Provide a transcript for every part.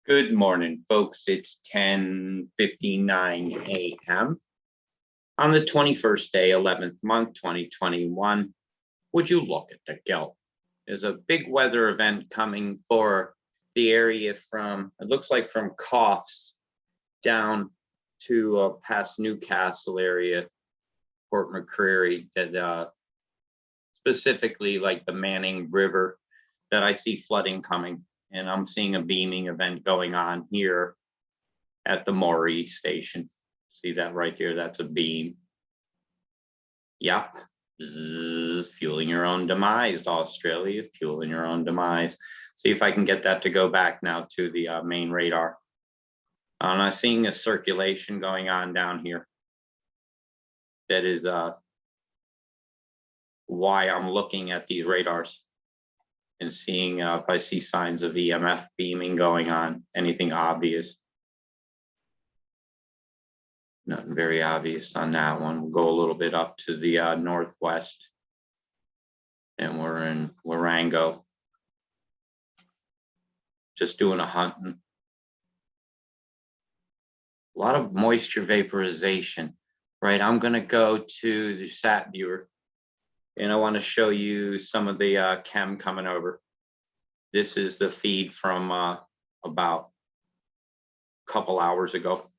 Good morning, folks. It's 10:59 a.m. on the 21st day, 11th month, 2021. Would you look at the gelt? There's a big weather event coming for the area from, it looks like from Coffs down to past Newcastle area, Port McCreary, that specifically like the Manning River, that I see flooding coming. And I'm seeing a beaming event going on here at the Moree station. See that right here? That's a beam. Yep. Bzzz, fueling your own demise, Australia, fueling your own demise. See if I can get that to go back now to the main radar. I'm seeing a circulation going on down here. That is why I'm looking at these radars and seeing if I see signs of EMF beaming going on, anything obvious. Nothing very obvious on that one. We'll go a little bit up to the northwest, and we're in Warango. Just doing a hunting. A lot of moisture vaporization, right? I'm gonna go to the sat viewer, and I want to show you some of the chem coming over. This is the feed from about a couple hours ago.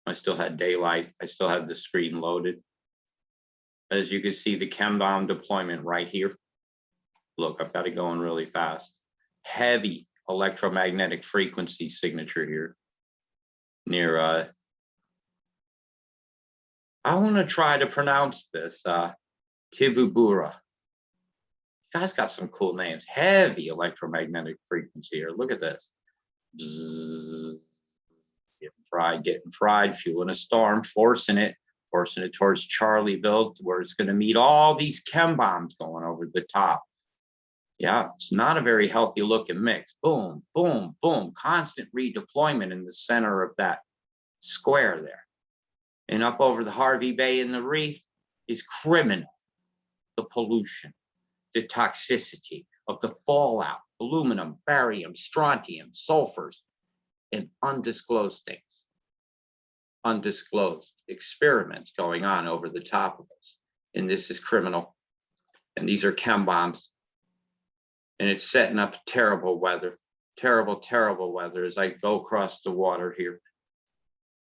I still had daylight. I still had the screen loaded. As you can see, the chem bomb deployment right here. Look, I've got it going really fast. Heavy electromagnetic frequency signature here near, I want to try to pronounce this, Tibubura. You guys got some cool names. Heavy electromagnetic frequency here. Look at this. Bzzz. Getting fried, fueling a storm, forcing it towards Charlieville, where it's going to meet all these chem bombs going over the top. Yeah, it's not a very healthy looking mix. Boom, boom, boom. Constant redeployment in the center of that square there. And up over the Harvey Bay and the reef is criminal. The pollution, the toxicity of the fallout, aluminum, barium, strontium, sulfurs, and undisclosed things. Undisclosed experiments going on over the top of us. And this is criminal. And these are chem bombs. And it's setting up terrible weather. Terrible, terrible weather as I go across the water here.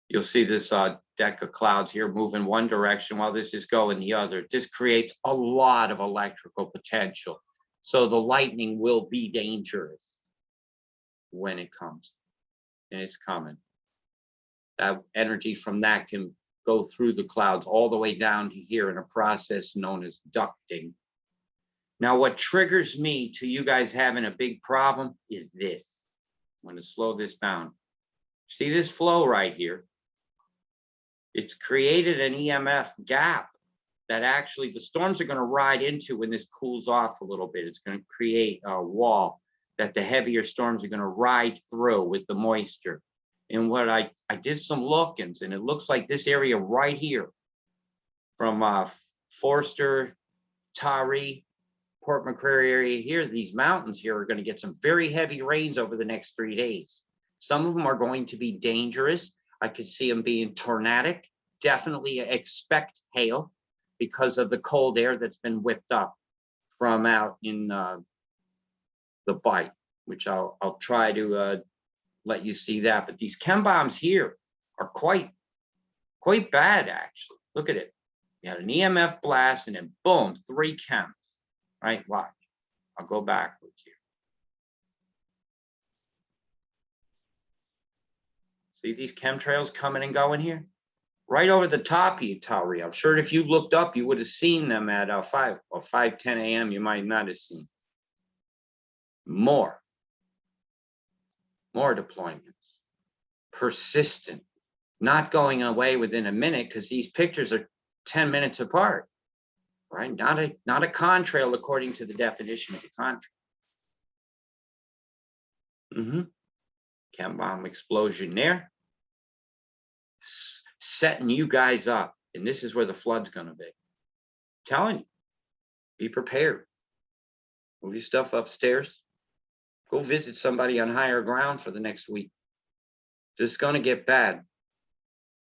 You'll see this deck of clouds here moving one direction while this is going the other. This creates a lot of electrical potential. So the lightning will be dangerous when it comes. And it's coming. That energy from that can go through the clouds all the way down to here in a process known as ducting. Now, what triggers me to you guys having a big problem is this. I'm going to slow this down. See this flow right here? It's created an EMF gap that actually the storms are going to ride into when this cools off a little bit. It's going to create a wall that the heavier storms are going to ride through with the moisture. And what I did some lookings, and it looks like this area right here from Forster, Taree, Port McCreary area here, these mountains here are going to get some very heavy rains over the next 3 days. Some of them are going to be dangerous. I could see them being tornatic. Definitely expect hail because of the cold air that's been whipped up from out in the Bight, which I'll try to let you see that. But these chem bombs here are quite bad, actually. Look at it. You had an EMF blast and then boom, 3 chems, right? Watch. I'll go backwards here. See these chemtrails coming and going here? Right over the top of you, Taree. I'm sure if you looked up, you would have seen them at 5:10 a.m. You might not have seen. More deployments, persistent, not going away within a minute because these pictures are 10 minutes apart, right? Not a contrail according to the definition of a contrail. Chem bomb explosion there, setting you guys up, and this is where the flood's going to be. I'm telling you, be prepared. Move your stuff upstairs. Go visit somebody on higher ground for the next week. This is going to get bad.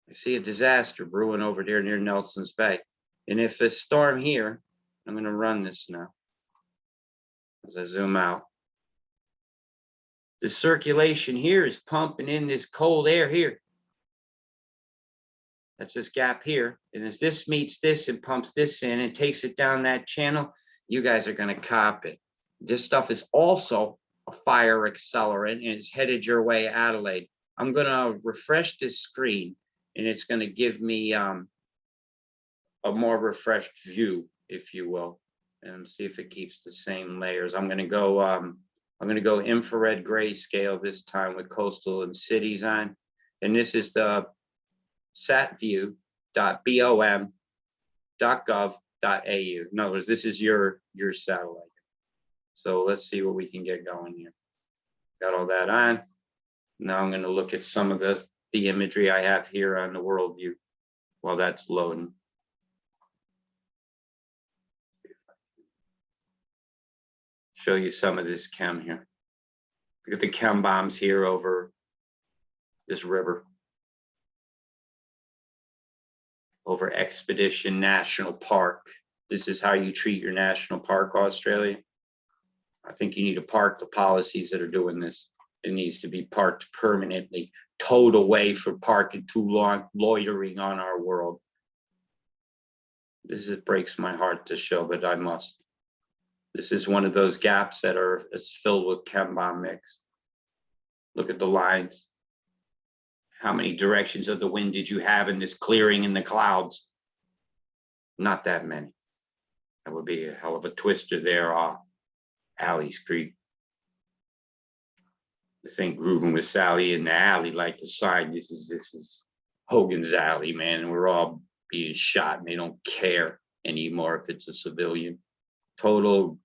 I see a disaster brewing over there near Nelson's Bay. And if this storm here, I'm going to run this now as I zoom out. The circulation here is pumping in this cold air here. That's this gap here. And as this meets this and pumps this in and takes it down that channel, you guys are going to cop it. This stuff is also a fire accelerant and it's headed your way, Adelaide. I'm going to refresh this screen and it's going to give me a more refreshed view, if you will, and see if it keeps the same layers. I'm going to go infrared grayscale this time with coastal and cities on. And this is the satview.bom.gov.au. In other words, this is your satellite. So let's see what we can get going here. Got all that on. Now I'm going to look at some of the imagery I have here on the world view while that's loading. Show you some of this chem here. Look at the chem bombs here over this river. Over Expedition National Park. This is how you treat your national park, Australia. I think you need to park the policies that are doing this. It needs to be parked permanently, towed away for parking too long, loitering on our world. This breaks my heart to show, but I must. This is one of those gaps that is filled with chem bomb mix. Look at the lines. How many directions of the wind did you have in this clearing in the clouds? Not that many. That would be a hell of a twister there off Alley's Creek. This ain't grooving with Sally in the alley like the sign. This is Hogan's Alley, man. And we're all being shot and they don't care anymore if it's a civilian. Total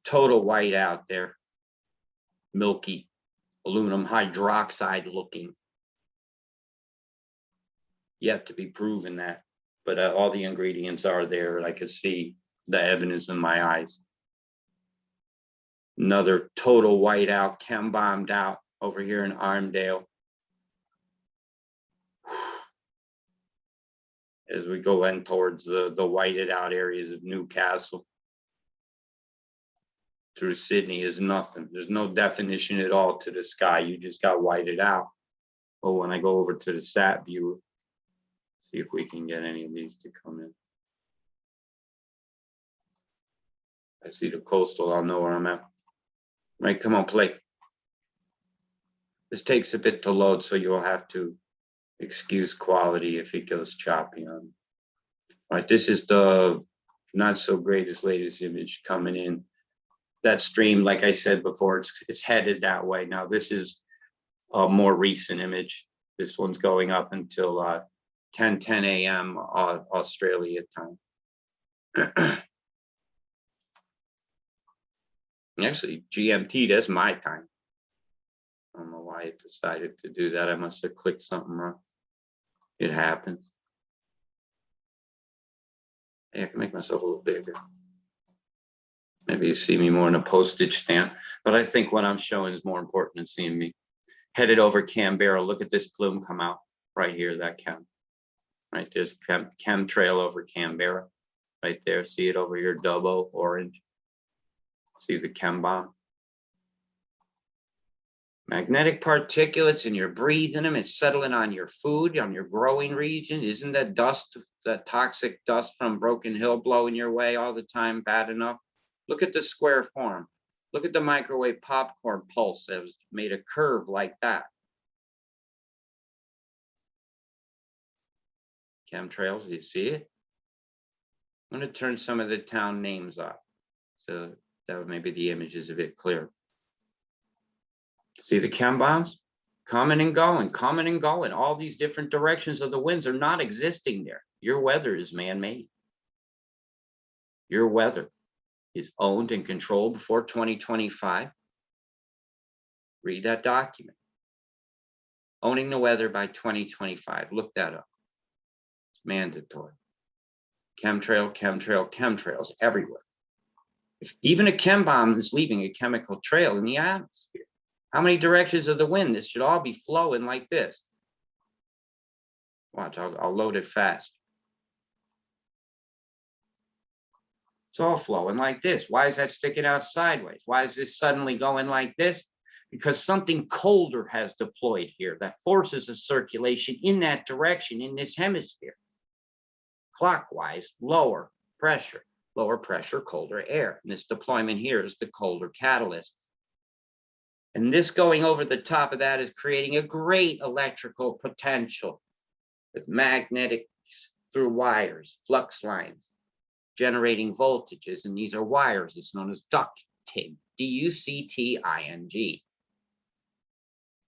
white out there. Milky, aluminum hydroxide looking. Yet to be proven that, but all the ingredients are there. I could see the evidence in my eyes. Another total whiteout, chem bombed out over here in Armdale. As we go in towards the whited out areas of Newcastle. Through Sydney is nothing. There's no definition at all to the sky. You just got whited out. But when I go over to the sat view, see if we can get any of these to come in. I see the coastal, I'll know where I'm at. Right, come on, play. This takes a bit to load, so you'll have to excuse quality if it goes choppy on. All right, this is the not so greatest latest image coming in. That stream, like I said before, it's headed that way. Now this is a more recent image. This one's going up until 10 a.m. Australia time. Actually, GMT, that's my time. I don't know why it decided to do that. I must have clicked something wrong. It happens. Hey, I can make myself a little bigger. Maybe you see me more in a postage stamp, but I think what I'm showing is more important than seeing me. Headed over Canberra, look at this plume come out right here, that chem. Right, there's chemtrail over Canberra. Right there, see it over here, Dubbo, orange. See the chem bomb. Magnetic particulates, and you're breathing them. It's settling on your food, on your growing region. Isn't that dust, that toxic dust from Broken Hill blowing your way all the time bad enough? Look at the square form. Look at the microwave popcorn pulse that was made a curve like that. Chemtrails, do you see it? I'm going to turn some of the town names up so that maybe the image is a bit clearer. See the chem bombs? Coming and going, coming and going. All these different directions of the winds are not existing there. Your weather is man-made. Your weather is owned and controlled before 2025. Read that document. Owning the weather by 2025. Look that up. It's mandatory. Chemtrail, chemtrail, chemtrails everywhere. If even a chem bomb is leaving a chemical trail in the atmosphere, how many directions of the wind? This should all be flowing like this. Watch, I'll load it fast. It's all flowing like this. Why is that sticking out sideways? Why is this suddenly going like this? Because something colder has deployed here that forces a circulation in that direction in this hemisphere. Clockwise, lower pressure, colder air. And this deployment here is the colder catalyst. And this going over the top of that is creating a great electrical potential with magnetics through wires, flux lines, generating voltages. And these are wires. It's known as ducting, D-U-C-T-I-N-G.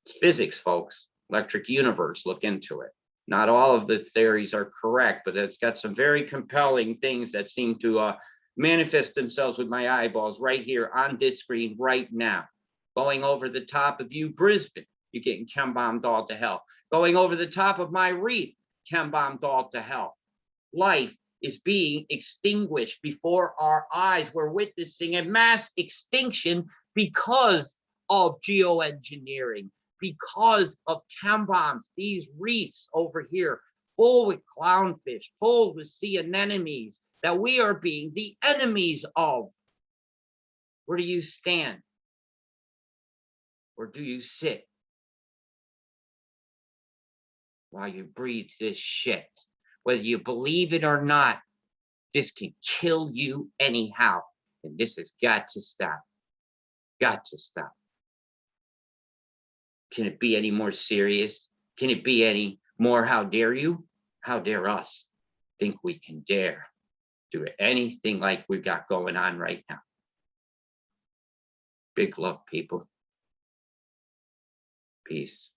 It's physics, folks. Electric universe, look into it. Not all of the theories are correct, but it's got some very compelling things that seem to manifest themselves with my eyeballs right here on this screen right now. Going over the top of you, Brisbane, you're getting chem bombed all to hell. Going over the top of my reef, chem bombed all to hell. Life is being extinguished before our eyes. We're witnessing a mass extinction because of geoengineering, because of chem bombs. These reefs over here, full with clownfish, full with sea anemones, that we are being the enemies of. Where do you stand? Or do you sit while you breathe this shit? Whether you believe it or not, this can kill you anyhow. And this has got to stop. Got to stop. Can it be any more serious? Can it be any more, how dare you? How dare us think we can dare do anything like we've got going on right now? Big love, people. Peace.